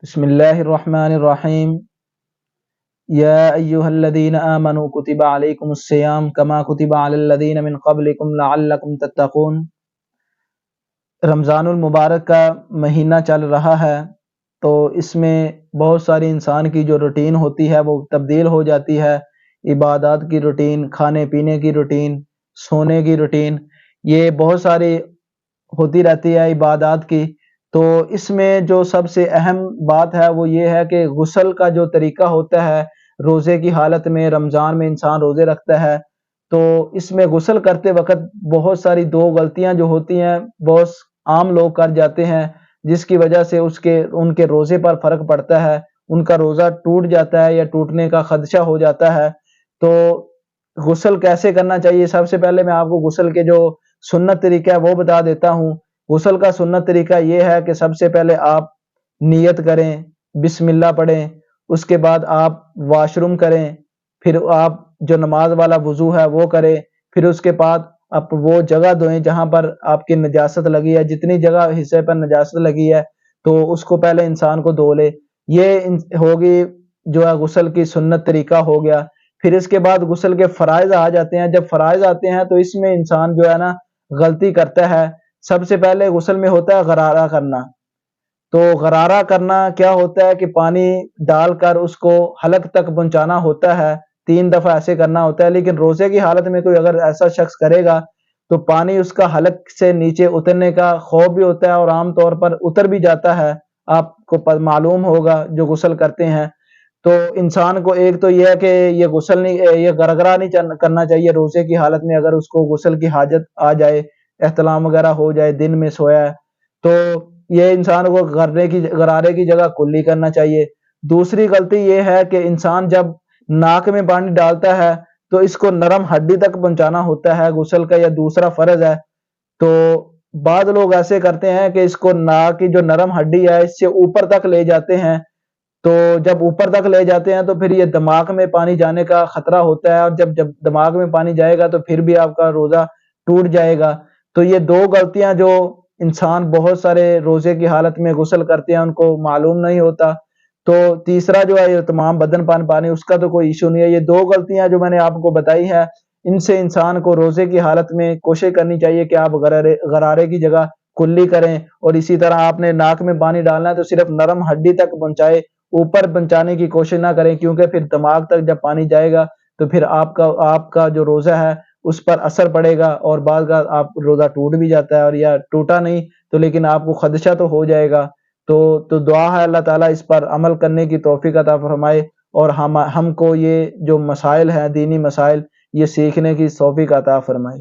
بسم اللہ الرحمن الرحیم یا ایہا الذین آمنوا کتب علیکم الصیام کما کتب علی الذین من قبلکم لعلکم تتقون۔ رمضان المبارک کا مہینہ چل رہا ہے، تو اس میں بہت ساری انسان کی جو روٹین ہوتی ہے وہ تبدیل ہو جاتی ہے۔ عبادات کی روٹین، کھانے پینے کی روٹین، سونے کی روٹین، یہ بہت ساری ہوتی رہتی ہے عبادات کی۔ تو اس میں جو سب سے اہم بات ہے وہ یہ ہے کہ غسل کا جو طریقہ ہوتا ہے، روزے کی حالت میں رمضان میں انسان روزے رکھتا ہے، تو اس میں غسل کرتے وقت بہت ساری دو غلطیاں جو ہوتی ہیں بہت عام لوگ کر جاتے ہیں، جس کی وجہ سے ان کے روزے پر فرق پڑتا ہے، ان کا روزہ ٹوٹ جاتا ہے یا ٹوٹنے کا خدشہ ہو جاتا ہے۔ تو غسل کیسے کرنا چاہیے؟ سب سے پہلے میں آپ کو غسل کے جو سنت طریقہ ہے وہ بتا دیتا ہوں۔ غسل کا سنت طریقہ یہ ہے کہ سب سے پہلے آپ نیت کریں، بسم اللہ پڑھیں، اس کے بعد آپ واش روم کریں، پھر آپ جو نماز والا وضو ہے وہ کریں، پھر اس کے بعد آپ وہ جگہ دھوئیں جہاں پر آپ کی نجاست لگی ہے، جتنی جگہ حصے پر نجاست لگی ہے تو اس کو پہلے انسان کو دھو لے۔ یہ ہوگی جو ہے غسل کی سنت طریقہ ہو گیا۔ پھر اس کے بعد غسل کے فرائض آ جاتے ہیں۔ جب فرائض آتے ہیں تو اس میں انسان جو ہے نا غلطی کرتا ہے۔ سب سے پہلے غسل میں ہوتا ہے غرارہ کرنا۔ تو غرارہ کرنا کیا ہوتا ہے کہ پانی ڈال کر اس کو حلق تک پہنچانا ہوتا ہے، 3 دفعہ ایسے کرنا ہوتا ہے۔ لیکن روزے کی حالت میں کوئی اگر ایسا شخص کرے گا تو پانی اس کا حلق سے نیچے اترنے کا خوف بھی ہوتا ہے، اور عام طور پر اتر بھی جاتا ہے، آپ کو معلوم ہوگا جو غسل کرتے ہیں۔ تو انسان کو ایک تو یہ ہے کہ یہ گرگرا نہیں کرنا چاہیے روزے کی حالت میں۔ اگر اس کو غسل کی حاجت آ جائے، احتلام وغیرہ ہو جائے، دن میں سویا ہے، تو یہ انسان کو غرارے کی جگہ کلی کرنا چاہیے۔ دوسری غلطی یہ ہے کہ انسان جب ناک میں پانی ڈالتا ہے تو اس کو نرم ہڈی تک پہنچانا ہوتا ہے، غسل کا یہ دوسرا فرض ہے۔ تو بعض لوگ ایسے کرتے ہیں کہ اس کو ناک کی جو نرم ہڈی ہے اس سے اوپر تک لے جاتے ہیں، تو جب اوپر تک لے جاتے ہیں تو پھر یہ دماغ میں پانی جانے کا خطرہ ہوتا ہے، اور جب دماغ میں پانی جائے گا تو پھر بھی آپ کا روزہ ٹوٹ جائے گا۔ تو یہ 2 غلطیاں جو انسان بہت سارے روزے کی حالت میں غسل کرتے ہیں ان کو معلوم نہیں ہوتا۔ تو تیسرا جو ہے یہ تمام بدن پانی، اس کا تو کوئی ایشو نہیں ہے۔ یہ 2 غلطیاں جو میں نے آپ کو بتائی ہے، ان سے انسان کو روزے کی حالت میں کوشش کرنی چاہیے کہ آپ غرارے کی جگہ کلی کریں، اور اسی طرح آپ نے ناک میں پانی ڈالنا ہے تو صرف نرم ہڈی تک پہنچائے، اوپر پہنچانے کی کوشش نہ کریں، کیونکہ پھر دماغ تک جب پانی جائے گا تو پھر آپ کا جو روزہ ہے اس پر اثر پڑے گا، اور بعض کا آپ روزہ ٹوٹ بھی جاتا ہے، اور یا ٹوٹا نہیں تو لیکن آپ کو خدشہ تو ہو جائے گا۔ تو دعا ہے اللہ تعالیٰ اس پر عمل کرنے کی توفیق عطا فرمائے، اور ہم کو یہ جو مسائل ہیں، دینی مسائل، یہ سیکھنے کی توفیق عطا فرمائے۔